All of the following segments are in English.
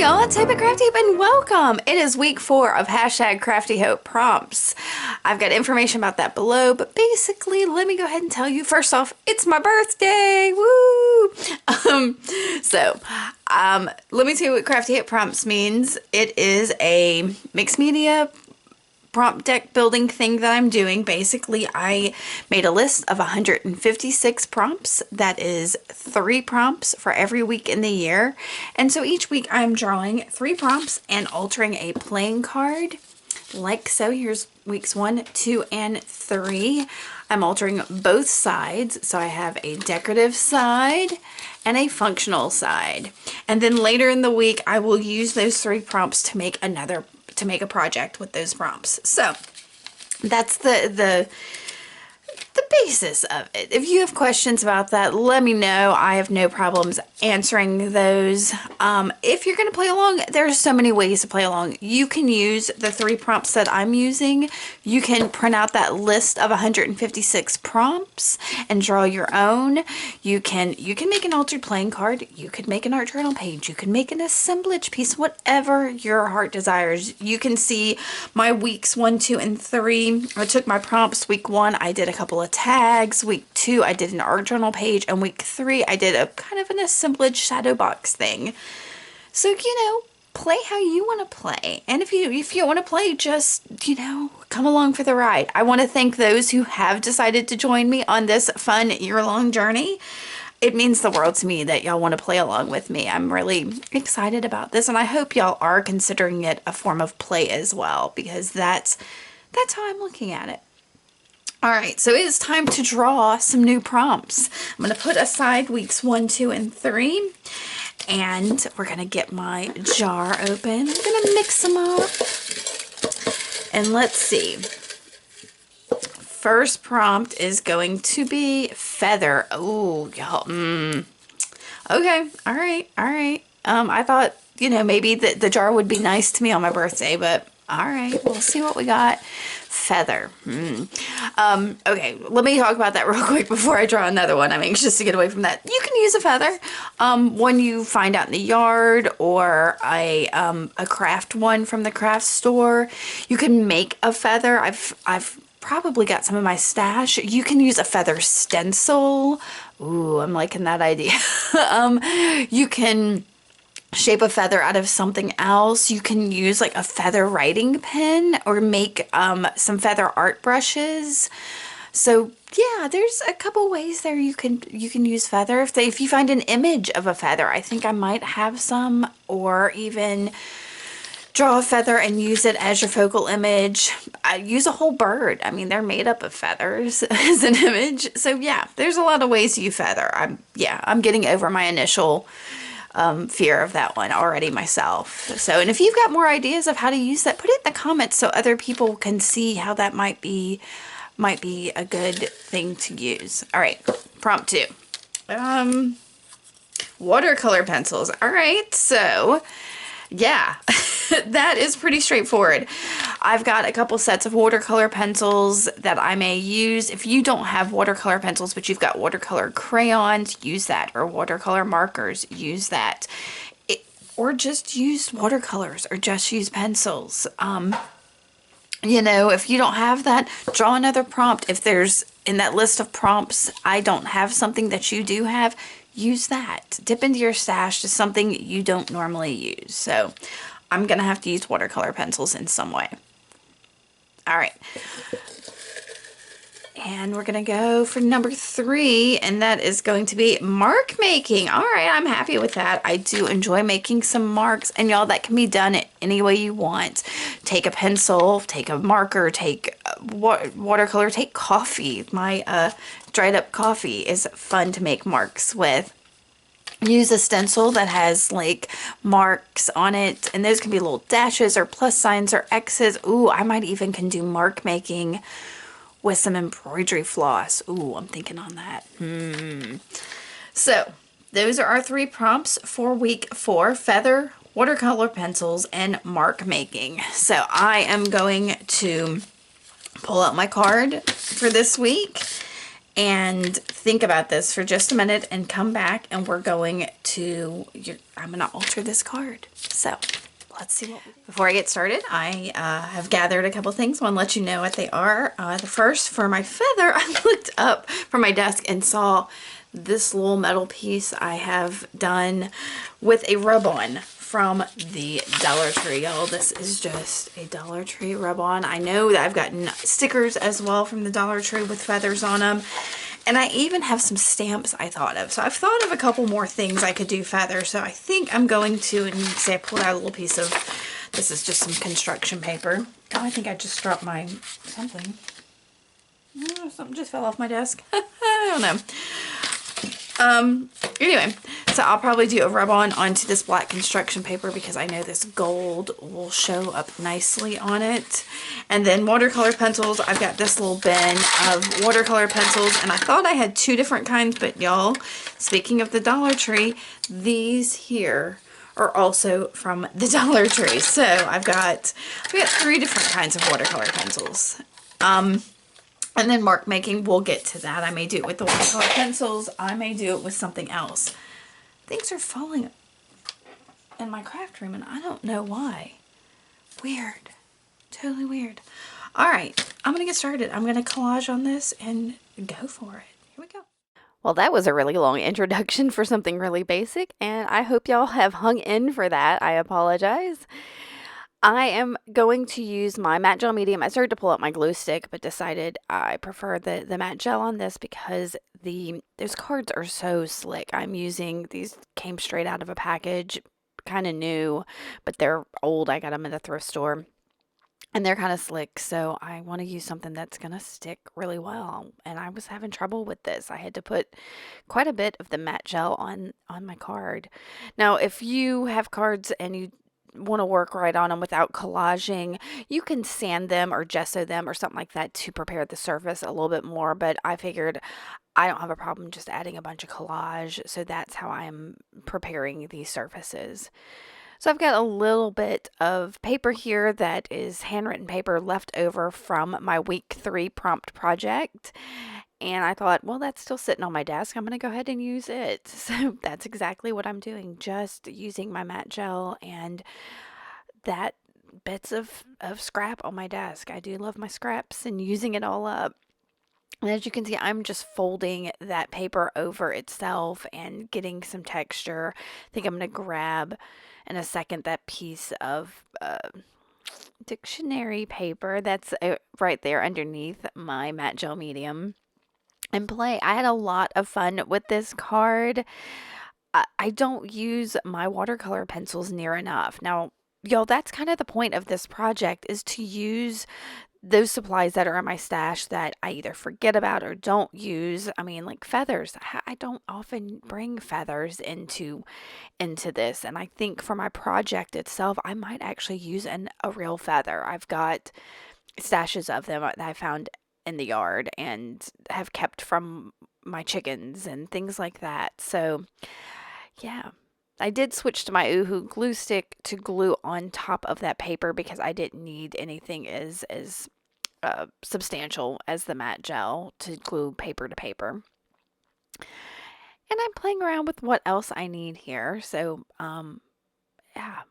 y'all, it's Hope at Crafty Hope and welcome! It is week 4 of hashtag Crafty Hope prompts. I've got information about that below, but basically let me go ahead and tell you. First off, it's my birthday! Woo! Let me tell you what Crafty Hope prompts means. It is a mixed media prompt deck building thing that I'm doing. Basically, I made a list of 156 prompts. That is 3 prompts for every week in the year. And so each week I'm drawing 3 prompts and altering a playing card. Like so, here's weeks 1, 2, and 3. I'm altering both sides. So I have a decorative side and a functional side. And then later in the week, I will use those 3 prompts to make a project with those prompts. So that's the basis of it. If you have questions about that, let me know. I have no problems answering those. If you're going to play along, there's so many ways to play along. You can use the 3 prompts that I'm using. You can print out that list of 156 prompts and draw your own. You can make an altered playing card. You could make an art journal page. You can make an assemblage piece, whatever your heart desires. You can see my weeks 1, 2, and 3. I took my prompts. Week 1, I did a couple of tags. Week 2, I did an art journal page, and week 3, I did a kind of an assemblage shadow box thing. So, play how you want to play. And if you want to play, just, come along for the ride. I want to thank those who have decided to join me on this fun year-long journey. It means the world to me that y'all want to play along with me. I'm really excited about this, and I hope y'all are considering it a form of play as well, because that's how I'm looking at it. Alright, so it is time to draw some new prompts. I'm going to put aside weeks 1, 2, and 3. And we're going to get my jar open. I'm going to mix them up. And let's see. First prompt is going to be feather. Oh, y'all. Okay, alright. I thought, maybe the jar would be nice to me on my birthday, but alright, we'll see what we got. Feather. Okay, let me talk about that real quick before I draw another one. I'm anxious to get away from that. You can use a feather. One you find out in the yard, or a craft one from the craft store. You can make a feather. I've probably got some in my stash. You can use a feather stencil. Ooh, I'm liking that idea. You can shape a feather out of something else. You can use like a feather writing pen, or make some feather art brushes. So yeah, there's a couple ways there you can use feather. If you find an image of a feather, I think I might have some, or even draw a feather and use it as your focal image. I use a whole bird. I mean, they're made up of feathers as an image. So yeah, there's a lot of ways to use feather. I'm getting over my initial fear of that one already myself. So, and if you've got more ideas of how to use that, put it in the comments so other people can see how that might be a good thing to use. All right, prompt 2. Watercolor pencils. All right, so yeah, that is pretty straightforward. I've got a couple sets of watercolor pencils that I may use. If you don't have watercolor pencils, but you've got watercolor crayons, use that. Or watercolor markers, use that. Or just use watercolors, or just use pencils. If you don't have that, draw another prompt. If there's, in that list of prompts, I don't have something that you do have, use that. Dip into your stash to something you don't normally use. So I'm going to have to use watercolor pencils in some way. All right. And we're going to go for number 3, and that is going to be mark making. All right, I'm happy with that. I do enjoy making some marks, and y'all, that can be done any way you want. Take a pencil, take a marker, take watercolor, take coffee. My dried up coffee is fun to make marks with. Use a stencil that has like marks on it, and those can be little dashes or plus signs or X's. Ooh, I might even can do mark making with some embroidery floss. Ooh, I'm thinking on that. So those are our 3 prompts for week 4: feather, watercolor pencils, and mark making. So I am going to pull out my card for this week, and think about this for just a minute and come back, and we're going to, I'm going to alter this card. So let's see what we do. Before I get started, I have gathered a couple things. I want to let you know what they are. The first, for my feather, I looked up from my desk and saw this little metal piece I have done with a rub-on from the Dollar Tree. Y'all, this is just a Dollar Tree rub-on. I know that I've gotten stickers as well from the Dollar Tree with feathers on them. And I even have some stamps I thought of. So I've thought of a couple more things I could do feathers. So I think I'm going to, and you can see I pulled out a little piece of, this is just some construction paper. Oh, I think I just dropped my something. Oh, something just fell off my desk. I don't know. Anyway, so I'll probably do a rub-on onto this black construction paper because I know this gold will show up nicely on it. And then watercolor pencils. I've got this little bin of watercolor pencils, and I thought I had two different kinds, but y'all, speaking of the Dollar Tree, these here are also from the Dollar Tree. So I've got three different kinds of watercolor pencils. And then mark making, we'll get to that. I may do it with the watercolor pencils. I may do it with something else. Things are falling in my craft room, and I don't know why. Weird. Totally weird. All right, I'm going to get started. I'm going to collage on this and go for it. Here we go. Well, that was a really long introduction for something really basic, and I hope y'all have hung in for that. I apologize. I am going to use my matte gel medium. I started to pull out my glue stick, but decided I prefer the matte gel on this because those cards are so slick. I'm using, these came straight out of a package, kind of new, but they're old. I got them at a thrift store. And they're kind of slick, so I want to use something that's going to stick really well. And I was having trouble with this. I had to put quite a bit of the matte gel on my card. Now, if you have cards and you want to work right on them without collaging, you can sand them or gesso them or something like that to prepare the surface a little bit more, but I figured I don't have a problem just adding a bunch of collage, so that's how I'm preparing these surfaces. So I've got a little bit of paper here that is handwritten paper left over from my week 3 prompt project. And I thought, well, that's still sitting on my desk. I'm going to go ahead and use it. So that's exactly what I'm doing. Just using my matte gel and that bits of scrap on my desk. I do love my scraps and using it all up. And as you can see, I'm just folding that paper over itself and getting some texture. I think I'm going to grab in a second that piece of dictionary paper that's right there underneath my matte gel medium and play. I had a lot of fun with this card. I don't use my watercolor pencils near enough. Now, y'all, that's kind of the point of this project, is to use those supplies that are in my stash that I either forget about or don't use. I mean, like feathers. I don't often bring feathers into this, and I think for my project itself, I might actually use a real feather. I've got stashes of them that I found in the yard and have kept from my chickens and things like that. So, yeah. I did switch to my Oohoo glue stick to glue on top of that paper because I didn't need anything as substantial as the matte gel to glue paper to paper. And I'm playing around with what else I need here. So, yeah,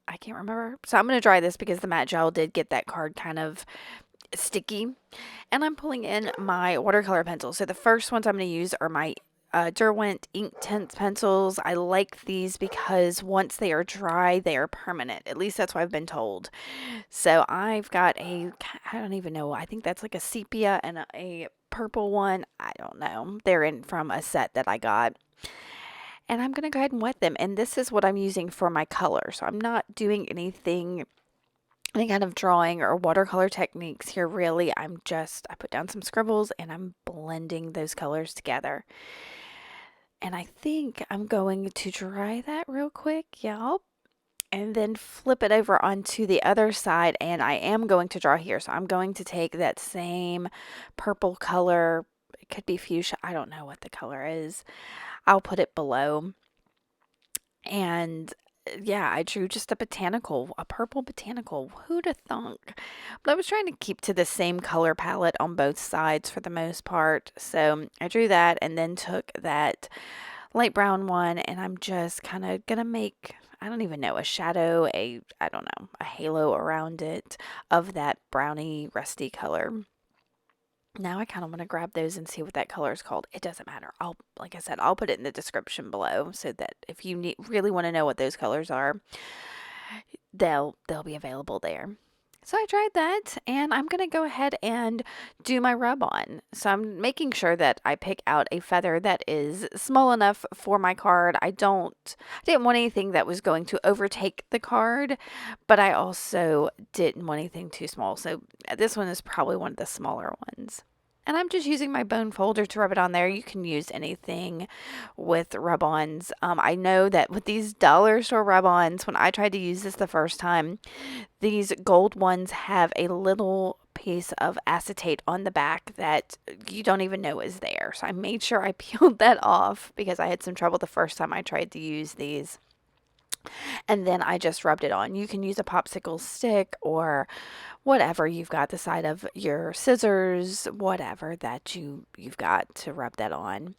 I can't remember. So I'm going to dry this because the matte gel did get that card kind of sticky. And I'm pulling in my watercolor pencils. So the first ones I'm going to use are my Derwent ink tint pencils. I like these because once they are dry, they are permanent. At least that's what I've been told. So I've got I don't even know, I think that's like a sepia and a purple one. I don't know. They're in from a set that I got. And I'm going to go ahead and wet them. And this is what I'm using for my color. So I'm not doing any kind of drawing or watercolor techniques here, really. I put down some scribbles and I'm blending those colors together. And I think I'm going to dry that real quick, y'all, and then flip it over onto the other side. And I am going to draw here. So I'm going to take that same purple color. It could be fuchsia. I don't know what the color is. I'll put it below. And yeah, I drew just a purple botanical. Who'd have thunk? But I was trying to keep to the same color palette on both sides for the most part. So I drew that and then took that light brown one, and I'm just kind of gonna make, I don't even know, a shadow, I don't know, a halo around it of that browny rusty color. Now I kind of want to grab those and see what that color is called. It doesn't matter. Like I said, I'll put it in the description below so that if you really want to know what those colors are, they'll be available there. So I tried that, and I'm going to go ahead and do my rub on. So I'm making sure that I pick out a feather that is small enough for my card. I didn't want anything that was going to overtake the card, but I also didn't want anything too small. So this one is probably one of the smaller ones. And I'm just using my bone folder to rub it on there. You can use anything with rub-ons. I know that with these dollar store rub-ons, when I tried to use this the first time, these gold ones have a little piece of acetate on the back that you don't even know is there. So I made sure I peeled that off because I had some trouble the first time I tried to use these. And then I just rubbed it on. You can use a popsicle stick or whatever you've got, the side of your scissors, whatever that you've got to rub that on.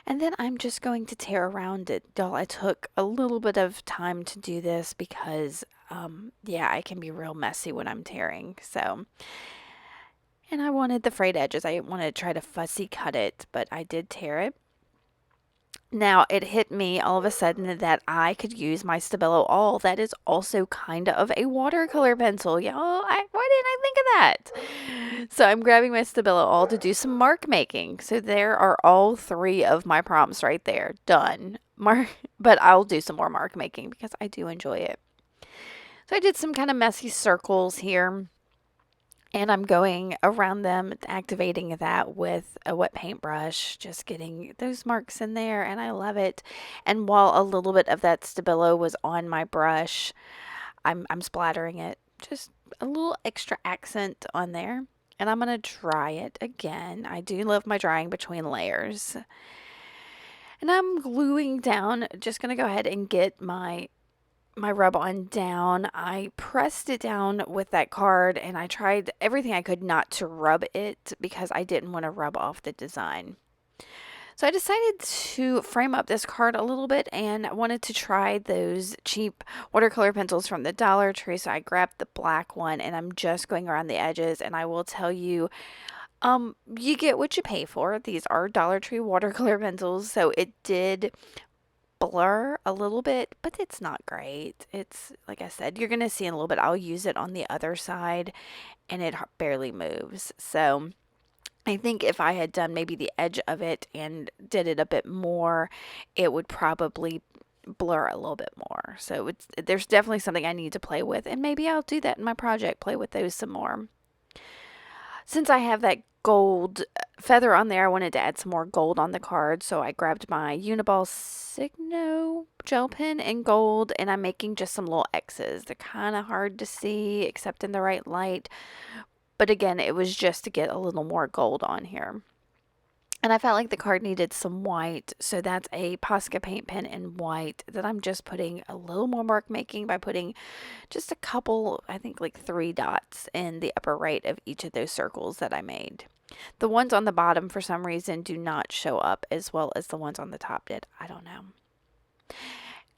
And then I'm just going to tear around it. Y'all, I took a little bit of time to do this because, yeah, I can be real messy when I'm tearing. So, and I wanted the frayed edges. I didn't want to try to fussy cut it, but I did tear it. Now, it hit me all of a sudden that I could use my Stabilo All. That is also kind of a watercolor pencil. Y'all, why didn't I think of that? So I'm grabbing my Stabilo All to do some mark making. So there are all three of my prompts right there. Done. But I'll do some more mark making because I do enjoy it. So I did some kind of messy circles here. And I'm going around them, activating that with a wet paintbrush, just getting those marks in there, and I love it. And while a little bit of that Stabilo was on my brush, I'm splattering it, just a little extra accent on there. And I'm going to dry it again. I do love my drying between layers. And I'm gluing down, just going to go ahead and get my rub on down. I pressed it down with that card and I tried everything I could not to rub it because I didn't want to rub off the design. So I decided to frame up this card a little bit and wanted to try those cheap watercolor pencils from the Dollar Tree. So I grabbed the black one and I'm just going around the edges, and I will tell you, you get what you pay for. These are Dollar Tree watercolor pencils, so it did blur a little bit, but it's not great. It's like I said, you're going to see in a little bit. I'll use it on the other side and it barely moves. So I think if I had done maybe the edge of it and did it a bit more, it would probably blur a little bit more. So there's definitely something I need to play with, and maybe I'll do that in my project, play with those some more. Since I have that gold feather on there, I wanted to add some more gold on the card, so I grabbed my Uniball Signo gel pen in gold, and I'm making just some little X's. They're kind of hard to see except in the right light, but again, it was just to get a little more gold on here. And I felt like the card needed some white, so that's a Posca paint pen in white that I'm just putting a little more mark making by putting just a couple, I think like 3 dots in the upper right of each of those circles that I made. The ones on the bottom for some reason do not show up as well as the ones on the top did. I don't know.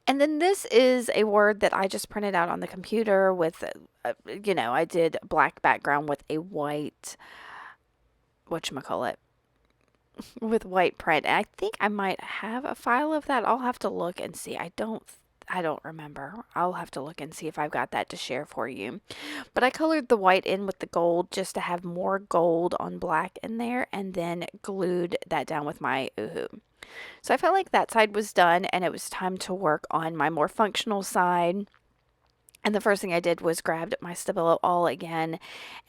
And then this is a word that I just printed out on the computer with, I did black background with a white, whatchamacallit, with white print. And I think I might have a file of that. I'll have to look and see. I don't remember. I'll have to look and see if I've got that to share for you. But I colored the white in with the gold just to have more gold on black in there, and then glued that down with my Uhu. So I felt like that side was done and it was time to work on my more functional side. And the first thing I did was grabbed my Stabilo All again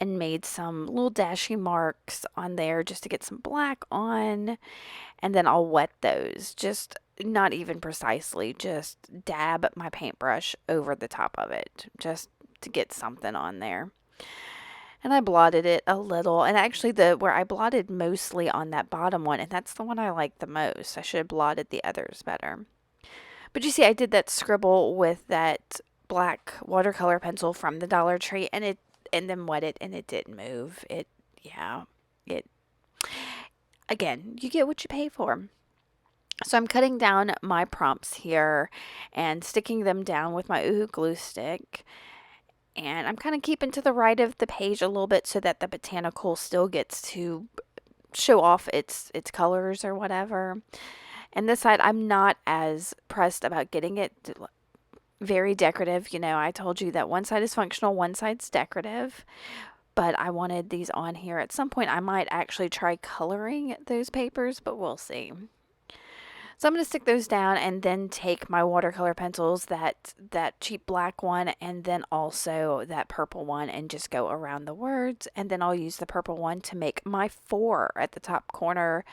and made some little dashy marks on there just to get some black on. And then I'll wet those, just not even precisely, just dab my paintbrush over the top of it, just to get something on there. And I blotted it a little, and actually where I blotted mostly on that bottom one, and that's the one I like the most. I should have blotted the others better. But you see, I did that scribble with that black watercolor pencil from the Dollar Tree, and then wet it, and it didn't move. Yeah, it, again, you get what you pay for. So I'm cutting down my prompts here and sticking them down with my Oohoo glue stick. And I'm kind of keeping to the right of the page a little bit so that the botanical still gets to show off its colors or whatever. And this side, I'm not as pressed about getting it very decorative. You know, I told you that one side is functional, one side's decorative. But I wanted these on here. At some point, I might actually try coloring those papers, but we'll see. So I'm going to stick those down and then take my watercolor pencils, that cheap black one and then also that purple one, and just go around the words. And then I'll use the purple one to make my 4 at the top corner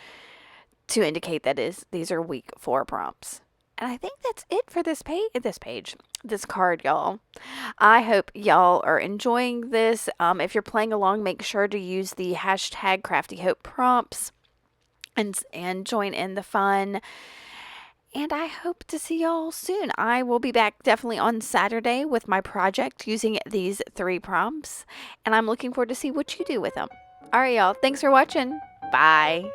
to indicate that these are week 4 prompts. And I think that's it for this card, y'all. I hope y'all are enjoying this. If you're playing along, make sure to use the hashtag #CraftyHopePrompts and join in the fun. And I hope to see y'all soon. I will be back definitely on Saturday with my project using these 3 prompts. And I'm looking forward to see what you do with them. All right, y'all. Thanks for watching. Bye.